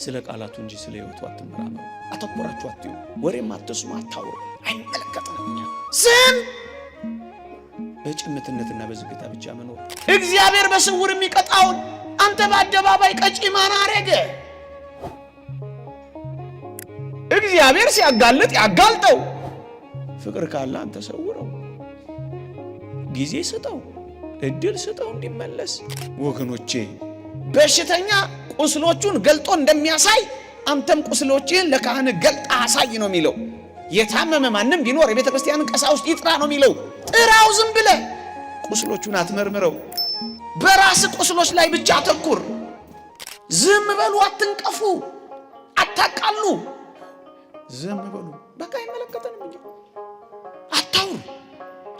ስለ ቃላቱ እንጂ ስለ ሕይወቱ አትመራመሩ። አተኩራችሁ አትዩ። ወሬም አትስሙ፣ አታውሩ። አይመለከተንም። እኛ ዝም በጭምትነትና በዝግታ ብቻ መኖር። እግዚአብሔር በስውር የሚቀጣውን አንተ በአደባባይ ቀጪ ማን አረገ? እግዚአብሔር ሲያጋልጥ ያጋልጠው። ፍቅር ካለ አንተ ሰውረው፣ ጊዜ ስጠው፣ እድል ስጠው እንዲመለስ። ወገኖቼ በሽተኛ ቁስሎቹን ገልጦ እንደሚያሳይ አንተም ቁስሎችህን ለካህን ገልጣ አሳይ ነው የሚለው። የታመመ ማንም ቢኖር የቤተ ክርስቲያንን ቀሳውስት ይጥራ ነው የሚለው። ጥራው፣ ዝም ብለህ ቁስሎቹን አትመርምረው። በራስ ቁስሎች ላይ ብቻ አተኩር። ዝም በሉ፣ አትንቀፉ፣ አታቃሉ። ዝም በሉ፣ በቃ አይመለከተንም እንጂ አታውሩ፣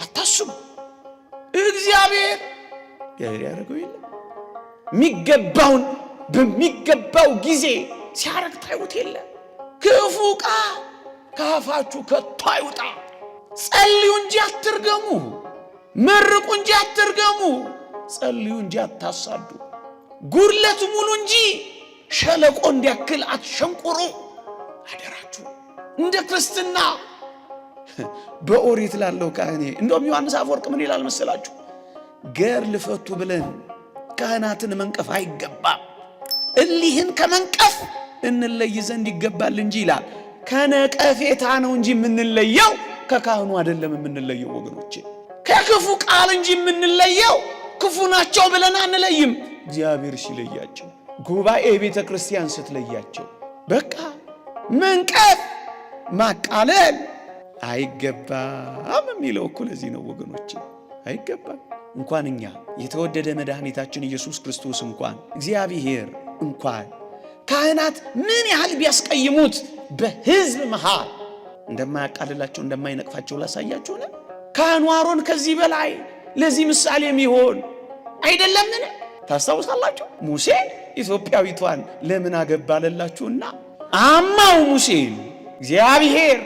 አታስቡ። እግዚአብሔር ያደረገው የለም። የሚገባውን በሚገባው ጊዜ ሲያረግ ታዩት የለ። ክፉ ቃል ከአፋችሁ ከቶ አይውጣ። ጸልዩ እንጂ አትርገሙ፣ መርቁ እንጂ አትርገሙ፣ ጸልዩ እንጂ አታሳዱ። ጉድለት ሙሉ እንጂ ሸለቆ እንዲያክል አትሸንቁሩ። አደራችሁ እንደ ክርስትና በኦሪት ላለው ካህኔ እንደውም ዮሐንስ አፈወርቅ ምን ይላል መሰላችሁ? ገር ልፈቱ ብለን ካህናትን መንቀፍ አይገባም። እሊህን ከመንቀፍ እንለይ ዘንድ ይገባል እንጂ ይላል። ከነቀፌታ ነው እንጂ የምንለየው ከካህኑ አይደለም የምንለየው ወገኖቼ። ከክፉ ቃል እንጂ የምንለየው ክፉ ናቸው ብለን አንለይም። እግዚአብሔር ሲለያቸው፣ ጉባኤ ቤተ ክርስቲያን ስትለያቸው፣ በቃ መንቀፍ ማቃለል አይገባም የሚለው እኮ ለዚህ ነው ወገኖቼ። አይገባም። እንኳን እኛ የተወደደ መድኃኒታችን ኢየሱስ ክርስቶስ እንኳን እግዚአብሔር እንኳን ካህናት ምን ያህል ቢያስቀይሙት በሕዝብ መሃል እንደማያቃልላቸው እንደማይነቅፋቸው ላሳያችሁ ነው። ካህኑ አሮን ከዚህ በላይ ለዚህ ምሳሌ የሚሆን አይደለምን? ታስታውሳላችሁ? ሙሴ ኢትዮጵያዊቷን ለምን አገባለላችሁና አማው ሙሴን እግዚአብሔር።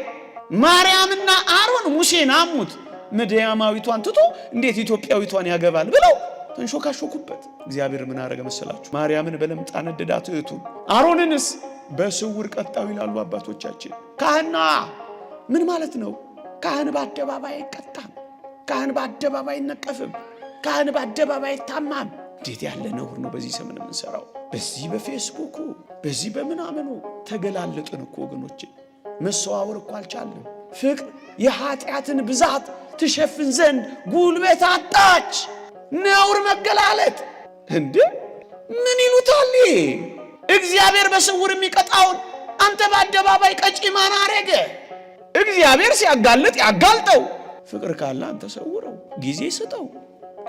ማርያምና አሮን ሙሴን አሙት። ምድያማዊቷን ትቶ እንዴት ኢትዮጵያዊቷን ያገባል ብለው ተንሾካሾኩበት። እግዚአብሔር ምን አረገ መሰላችሁ? ማርያምን በለምጣ ነደዳት እህቱን። አሮንንስ በስውር ቀጣው ይላሉ አባቶቻችን። ካህና ምን ማለት ነው? ካህን በአደባባይ አይቀጣም። ካህን በአደባባይ አይነቀፍም። ካህን በአደባባይ አይታማም። እንዴት ያለ ነውር ነው በዚህ ዘመን የምንሰራው! በዚህ በፌስቡኩ በዚህ በምናምኑ ተገላለጥን እኮ ወገኖቼ። መሰዋወር እኮ አልቻለም። ፍቅር የኃጢአትን ብዛት ትሸፍን ዘንድ ጉልበት አጣች። ነውር መገላለጥ እንዴ! ምን ይሉታል? እግዚአብሔር በስውር የሚቀጣውን አንተ በአደባባይ ቀጪ ማን አረገ? እግዚአብሔር ሲያጋልጥ ያጋልጠው። ፍቅር ካለ አንተ ሰውረው፣ ጊዜ ስጠው፣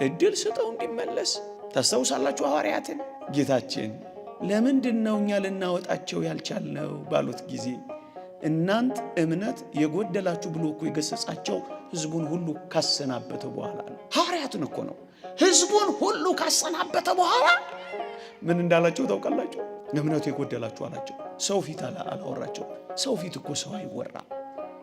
እድል ስጠው እንዲመለስ። ታስታውሳላችሁ ሐዋርያትን ጌታችን ለምንድን ነው እኛ ልናወጣቸው ያልቻልነው ባሉት ጊዜ እናንት እምነት የጎደላችሁ ብሎ እኮ የገሰጻቸው ሕዝቡን ሁሉ ካሰናበተ በኋላ ነው። ሐዋርያትን እኮ ነው። ሕዝቡን ሁሉ ካሰናበተ በኋላ ምን እንዳላቸው ታውቃላችሁ? እምነቱ የጎደላችሁ አላቸው። ሰው ፊት አላወራቸው። ሰው ፊት እኮ ሰው አይወራ።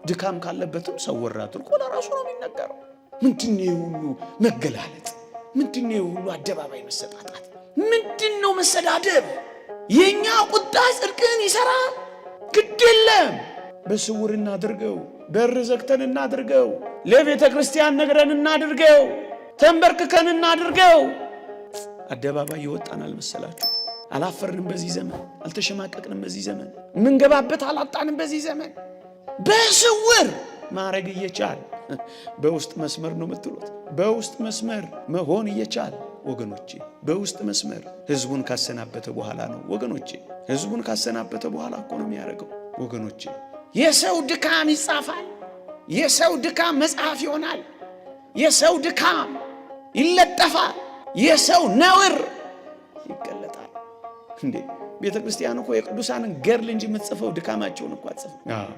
ድካም ካለበትም ሰው ወራ አድርጎ ለራሱ ነው የሚነገረው። ምንድነው ሁሉ መገላለጥ? ምንድነው ሁሉ አደባባይ መሰጣጣት? ምንድነው መሰዳደብ? የኛ ቁጣ ጽድቅን ይሰራል? ግድ የለም በስውር እናድርገው። በር ዘግተን እናድርገው። ለቤተ ክርስቲያን ነግረን እናድርገው። ተንበርክከን እናድርገው። አደባባይ ይወጣናል መሰላችሁ? አላፈርንም በዚህ ዘመን። አልተሸማቀቅንም በዚህ ዘመን። ምንገባበት አላጣንም በዚህ ዘመን። በስውር ማረግ እየቻል በውስጥ መስመር ነው የምትሉት። በውስጥ መስመር መሆን እየቻል ወገኖቼ፣ በውስጥ መስመር ህዝቡን ካሰናበተ በኋላ ነው ወገኖቼ። ህዝቡን ካሰናበተ በኋላ እኮ ነው የሚያደርገው ወገኖቼ። የሰው ድካም ይጻፋል። የሰው ድካም መጽሐፍ ይሆናል። የሰው ድካም ይለጠፋል። የሰው ነውር ይገለጣል። እንዴ ቤተ ክርስቲያን እኮ የቅዱሳንን ገድል እንጂ የምትጽፈው ድካማቸውን እኮ አትጽፍም።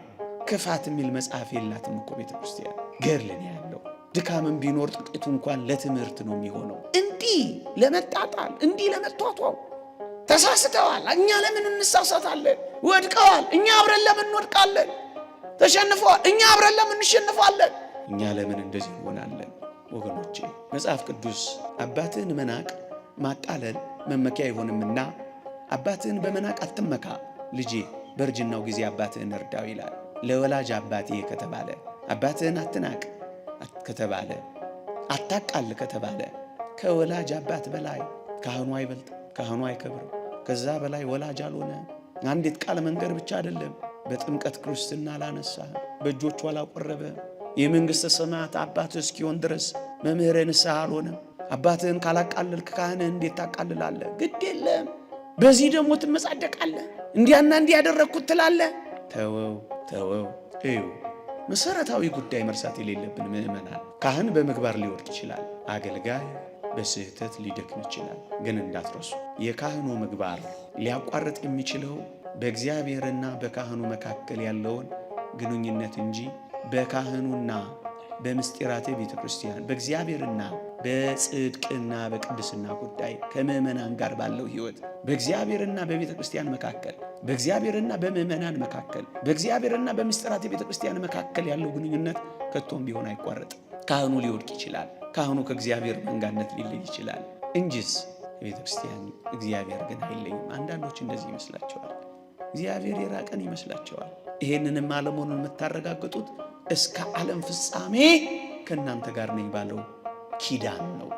ክፋት የሚል መጽሐፍ የላትም እኮ ቤተ ክርስቲያን። ገድል ነው ያለው። ድካምን ቢኖር ጥቂቱ እንኳን ለትምህርት ነው የሚሆነው። እንዲህ ለመጣጣል፣ እንዲህ ለመቷቷው ተሳስተዋል። እኛ ለምን እንሳሳታለን? ወድቀዋል። እኛ አብረን ለምን እንወድቃለን? ተሸንፈዋል። እኛ አብረን ለምን እንሸንፋለን? እኛ ለምን እንደዚህ እንሆናለን? ወገኖቼ መጽሐፍ ቅዱስ አባትህን መናቅ ማቃለል መመኪያ አይሆንምና አባትህን በመናቅ አትመካ፣ ልጄ በእርጅናው ጊዜ አባትህን እርዳው ይላል። ለወላጅ አባቴ ከተባለ አባትህን አትናቅ ከተባለ አታቃል ከተባለ ከወላጅ አባት በላይ ካህኑ አይበልጥ፣ ካህኑ አይከብርም። ከዛ በላይ ወላጅ አልሆነ። አንዲት ቃል መንገር ብቻ አይደለም። በጥምቀት ክርስትና ላነሳ በእጆቹ አላቆረበ የመንግሥተ ሰማያት አባትህ እስኪሆን ድረስ መምህረ ንስሐ አልሆነ። አባትህን ካላቃለልክ ካህንህ እንዴት ታቃልላለህ? ግድ የለም በዚህ ደግሞ ትመጻደቃለህ። እንዲያና እንዲህ ያደረግኩት ትላለህ። ተወው። እዩ መሰረታዊ ጉዳይ መርሳት የሌለብን ምእመናን፣ ካህን በምግባር ሊወድቅ ይችላል። አገልጋይ በስህተት ሊደክም ይችላል። ግን እንዳትረሱ የካህኑ ምግባር ሊያቋርጥ የሚችለው በእግዚአብሔርና በካህኑ መካከል ያለውን ግንኙነት እንጂ በካህኑና በምስጢራተ ቤተ ክርስቲያን በእግዚአብሔርና በጽድቅና በቅድስና ጉዳይ ከምእመናን ጋር ባለው ሕይወት በእግዚአብሔርና በቤተ ክርስቲያን መካከል በእግዚአብሔርና በምእመናን መካከል በእግዚአብሔርና በምስጢራተ ቤተ ክርስቲያን መካከል ያለው ግንኙነት ከቶም ቢሆን አይቋረጥም። ካህኑ ሊወድቅ ይችላል። ካህኑ ከእግዚአብሔር መንጋነት ሊለይ ይችላል እንጂስ ቤተ ክርስቲያን እግዚአብሔር ግን አይለይም። አንዳንዶች እንደዚህ ይመስላቸዋል። እግዚአብሔር የራቀን ይመስላቸዋል። ይሄንንም አለመሆኑን የምታረጋግጡት እስከ ዓለም ፍጻሜ ከእናንተ ጋር ነኝ ባለው ኪዳን ነው።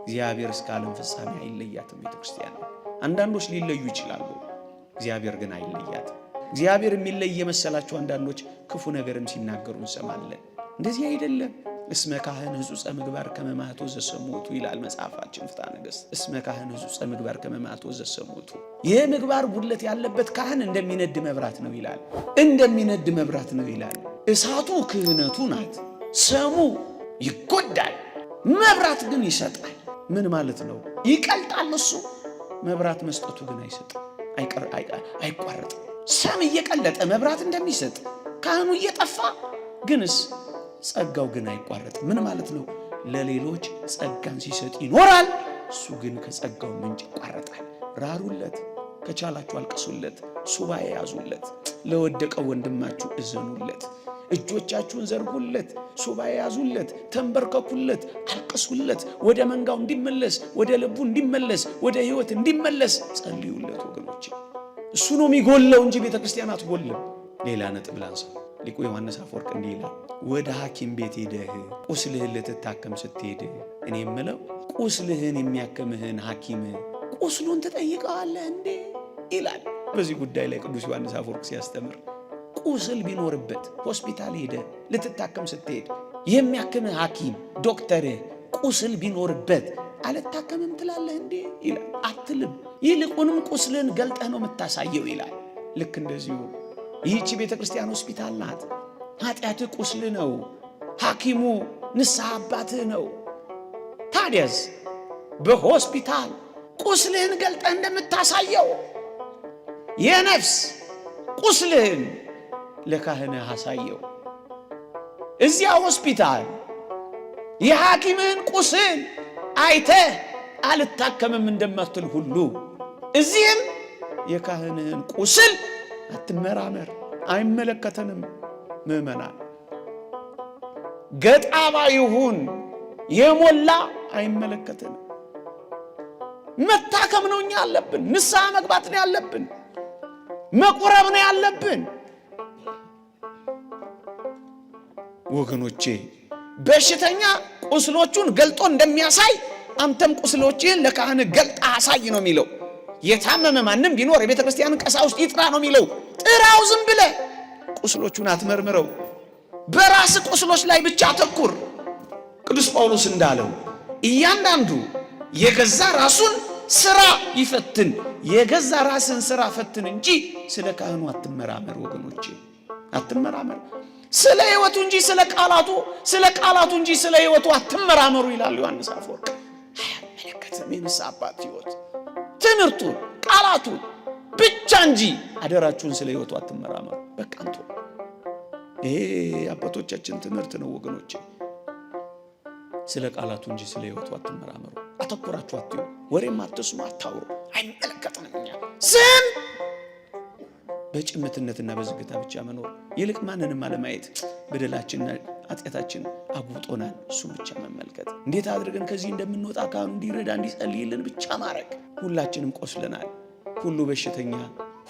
እግዚአብሔር እስከ ዓለም ፍጻሜ አይለያትም ቤተ ክርስቲያን። አንዳንዶች ሊለዩ ይችላሉ፣ እግዚአብሔር ግን አይለያትም። እግዚአብሔር የሚለይ የመሰላቸው አንዳንዶች ክፉ ነገርም ሲናገሩ እንሰማለን። እንደዚህ አይደለም። እስመ ካህን ሕጹጸ ምግባር ከመ ማኅቶ ዘሰሙቱ ይላል መጽሐፋችን ፍትሐ ነገሥት። እስመ ካህን ሕጹጸ ምግባር ከመ ማኅቶ ዘሰሙቱ፣ የምግባር ጉድለት ያለበት ካህን እንደሚነድ መብራት ነው ይላል። እንደሚነድ መብራት ነው ይላል። እሳቱ ክህነቱ ናት፣ ሰሙ ይጎዳል፣ መብራት ግን ይሰጣል። ምን ማለት ነው? ይቀልጣል እሱ፣ መብራት መስጠቱ ግን አይሰጥም፣ አይቋረጥም። ሰም እየቀለጠ መብራት እንደሚሰጥ ካህኑ እየጠፋ ግንስ ጸጋው ግን አይቋረጥም። ምን ማለት ነው? ለሌሎች ጸጋን ሲሰጥ ይኖራል፣ እሱ ግን ከጸጋው ምንጭ ይቋረጣል። ራሩለት፣ ከቻላችሁ አልቅሱለት፣ ሱባኤ ያዙለት፣ ለወደቀው ወንድማችሁ እዘኑለት፣ እጆቻችሁን ዘርጉለት፣ ሱባኤ ያዙለት፣ ተንበርከኩለት፣ አልቅሱለት፣ ወደ መንጋው እንዲመለስ፣ ወደ ልቡ እንዲመለስ፣ ወደ ሕይወት እንዲመለስ ጸልዩለት ወገኖች። እሱ ነው የሚጎለው እንጂ ቤተ ክርስቲያን አትጎልም። ሌላ ነጥብ ላንሳ። ሊቁ ዮሐንስ አፈወርቅ እንዲህ ይላል፣ ወደ ሐኪም ቤት ሄደህ ቁስልህን ልትታከም ስትሄድ እኔ የምለው ቁስልህን የሚያክምህን ሐኪም ቁስሉን ትጠይቀዋለህ እንዴ ይላል። በዚህ ጉዳይ ላይ ቅዱስ ዮሐንስ አፈወርቅ ሲያስተምር ቁስል ቢኖርበት ሆስፒታል ሄደህ ልትታከም ስትሄድ የሚያክምህ ሐኪም ዶክተርህ ቁስል ቢኖርበት አልታከምም ትላለህ እንዴ ይላል። አትልም። ይልቁንም ቁስልን ገልጠህ ነው የምታሳየው ይላል። ልክ እንደዚሁ ይህቺ ቤተ ክርስቲያን ሆስፒታል ናት። ኃጢአትህ ቁስል ነው፣ ሐኪሙ ንስሐ አባትህ ነው። ታዲያስ በሆስፒታል ቁስልህን ገልጠህ እንደምታሳየው የነፍስ ቁስልህን ለካህንህ አሳየው። እዚያ ሆስፒታል የሐኪምህን ቁስል አይተህ አልታከምም እንደማትል ሁሉ እዚህም የካህንህን ቁስል አትመራመር፣ አይመለከተንም። ምእመናን ገጣባ ይሁን የሞላ አይመለከተንም። መታከም ነው እኛ ያለብን፣ ንስሐ መግባት ነው ያለብን፣ መቁረብ ነው ያለብን። ወገኖቼ በሽተኛ ቁስሎቹን ገልጦ እንደሚያሳይ አንተም ቁስሎችህን ለካህን ገልጣ አሳይ ነው የሚለው። የታመመ ማንም ቢኖር የቤተ ክርስቲያንን ቀሳውስት ይጥራ ነው የሚለው። ጥራው፣ ዝም ብለህ ቁስሎቹን አትመርምረው። በራስ ቁስሎች ላይ ብቻ አተኩር። ቅዱስ ጳውሎስ እንዳለው እያንዳንዱ የገዛ ራሱን ስራ ይፈትን። የገዛ ራስን ስራ ፈትን እንጂ ስለ ካህኑ አትመራመር ወገኖቼ፣ አትመራመር። ስለ ሕይወቱ እንጂ ስለ ቃላቱ እንጂ ስለ ሕይወቱ አትመራመሩ ይላል ዮሐንስ አፈወርቅ። አያመለከትም የንስሐ አባት ሕይወት ትምህርቱን ቃላቱን ብቻ እንጂ አደራችሁን ስለ ሕይወቱ አትመራመሩ። በቃ አንተ ይሄ አባቶቻችን ትምህርት ነው ወገኖቼ። ስለ ቃላቱ እንጂ ስለ ሕይወቱ አትመራመሩ። አተኩራችሁ አትዩ፣ ወሬም አትስሙ፣ አታውሩ። አይመለከትንም እኛ ዝም በጭምትነትና በዝግታ ብቻ መኖር ይልቅ ማንንም አለማየት። በደላችንና ኃጢአታችን አጉጦናል፣ እሱም ብቻ መመልከት። እንዴት አድርገን ከዚህ እንደምንወጣ ካህኑ እንዲረዳ እንዲጸልይልን ብቻ ማድረግ። ሁላችንም ቆስለናል። ሁሉ በሽተኛ፣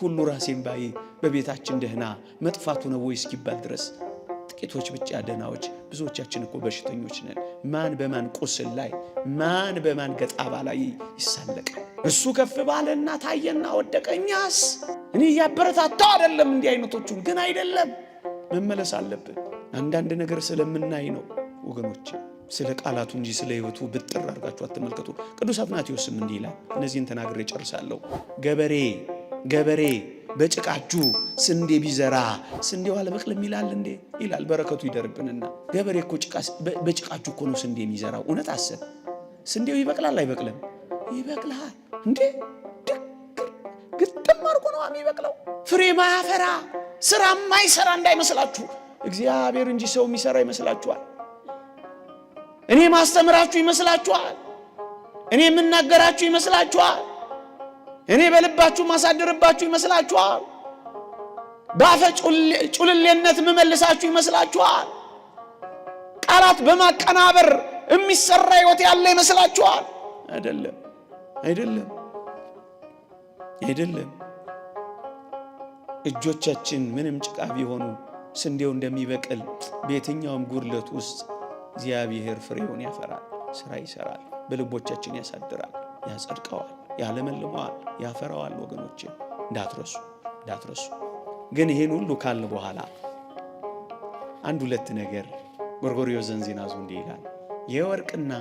ሁሉ ራሴን ባይ በቤታችን ደህና መጥፋቱ ነው ወይ እስኪባል ድረስ ጥቂቶች ብቻ ደህናዎች፣ ብዙዎቻችን እኮ በሽተኞች ነን። ማን በማን ቁስል ላይ ማን በማን ገጣባ ላይ ይሳለቃል? እሱ ከፍ ባለና ታየና ወደቀ። እኛስ እኔ ያበረታታው አይደለም እንዲህ አይነቶቹን ግን አይደለም መመለስ አለብን። አንዳንድ ነገር ስለምናይ ነው ወገኖች፣ ስለ ቃላቱ እንጂ ስለ ሕይወቱ ብጥር አድርጋችሁ አትመልከቱ። ቅዱስ አትናቴዎስም እንዲህ ይላል። እነዚህን ተናግሬ ጨርሳለሁ። ገበሬ በጭቃጁ ስንዴ ቢዘራ ስንዴው አልበቅልም ይላል እንዴ? ይላል። በረከቱ ይደርብንና ገበሬ እኮ በጭቃጁ እኮ ነው ስንዴ የሚዘራው። እውነት አሰብ ስንዴው ይበቅላል አይበቅልም? ይበቅላል እንዴ! ግጥም አድርጎ ነው የሚበቅለው። ፍሬ ማያፈራ ስራ ማይሰራ እንዳይመስላችሁ። እግዚአብሔር እንጂ ሰው የሚሰራ ይመስላችኋል? እኔ ማስተምራችሁ ይመስላችኋል? እኔ የምናገራችሁ ይመስላችኋል? እኔ በልባችሁ ማሳደርባችሁ ይመስላችኋል? ባፈ ጩልሌነት መመልሳችሁ ይመስላችኋል? ቃላት በማቀናበር የሚሰራ ሕይወት ያለ ይመስላችኋል? አይደለም። እጆቻችን ምንም ጭቃ ቢሆኑ ስንዴው እንደሚበቅል በየትኛውም ጉድለት ውስጥ እግዚአብሔር ፍሬውን ያፈራል፣ ስራ ይሰራል፣ በልቦቻችን ያሳድራል፣ ያጸድቀዋል፣ ያለመልመዋል፣ ያፈራዋል። ወገኖቼ እንዳትረሱ። ግን ይህን ሁሉ ካልን በኋላ አንድ ሁለት ነገር ጎርጎርዮስ ዘንዚናዙ እንዲህ ይላል። የወርቅና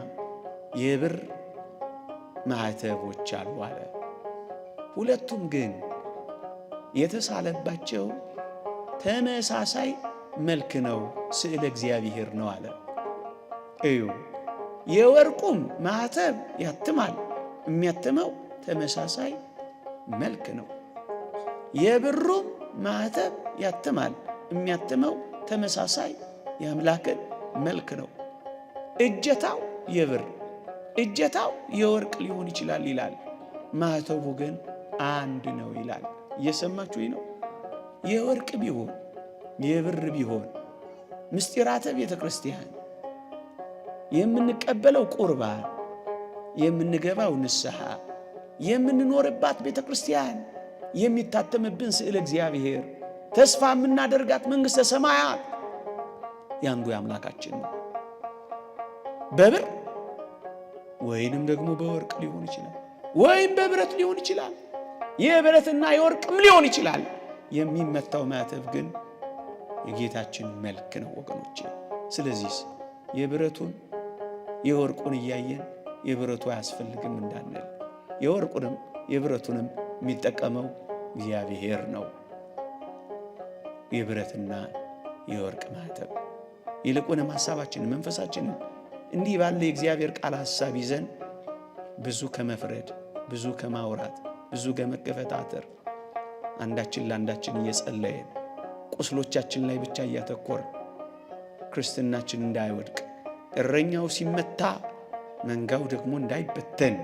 የብር ማዕተቦች አሉ አለ። ሁለቱም ግን የተሳለባቸው ተመሳሳይ መልክ ነው፣ ስዕለ እግዚአብሔር ነው አለ። እዩ፣ የወርቁም ማዕተብ ያትማል፣ የሚያትመው ተመሳሳይ መልክ ነው። የብሩም ማዕተብ ያትማል፣ የሚያትመው ተመሳሳይ የአምላክን መልክ ነው። እጀታው የብር እጀታው የወርቅ ሊሆን ይችላል ይላል፣ ማዕተቡ ግን አንድ ነው ይላል። እየሰማችሁ ነው? የወርቅ ቢሆን የብር ቢሆን ምስጢራተ ቤተ ክርስቲያን የምንቀበለው ቁርባን የምንገባው ንስሐ የምንኖርባት ቤተ ክርስቲያን የሚታተምብን ስዕለ እግዚአብሔር ተስፋ የምናደርጋት መንግሥተ ሰማያት ያንዱ የአምላካችን ነው። በብር ወይንም ደግሞ በወርቅ ሊሆን ይችላል፣ ወይም በብረት ሊሆን ይችላል፣ የብረትና የወርቅም ሊሆን ይችላል። የሚመታው ማዕተብ ግን የጌታችን መልክ ነው ወገኖቼ። ስለዚህ የብረቱን የወርቁን እያየን የብረቱ አያስፈልግም እንዳንል፣ የወርቁንም የብረቱንም የሚጠቀመው እግዚአብሔር ነው። የብረትና የወርቅ ማዕተብ ይልቁንም ሐሳባችንን መንፈሳችንን እንዲህ ባለ የእግዚአብሔር ቃል ሐሳብ ይዘን ብዙ ከመፍረድ ብዙ ከማውራት ብዙ ከመገፈታተር አንዳችን ለአንዳችን እየጸለየን ቁስሎቻችን ላይ ብቻ እያተኮር ክርስትናችን እንዳይወድቅ እረኛው ሲመታ መንጋው ደግሞ እንዳይበተን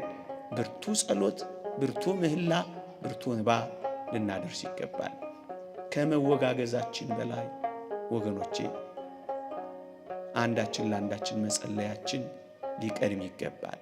ብርቱ ጸሎት፣ ብርቱ ምህላ፣ ብርቱ እንባ ልናደርስ ይገባል። ከመወጋገዛችን በላይ ወገኖቼ አንዳችን ለአንዳችን መጸለያችን ሊቀድም ይገባል።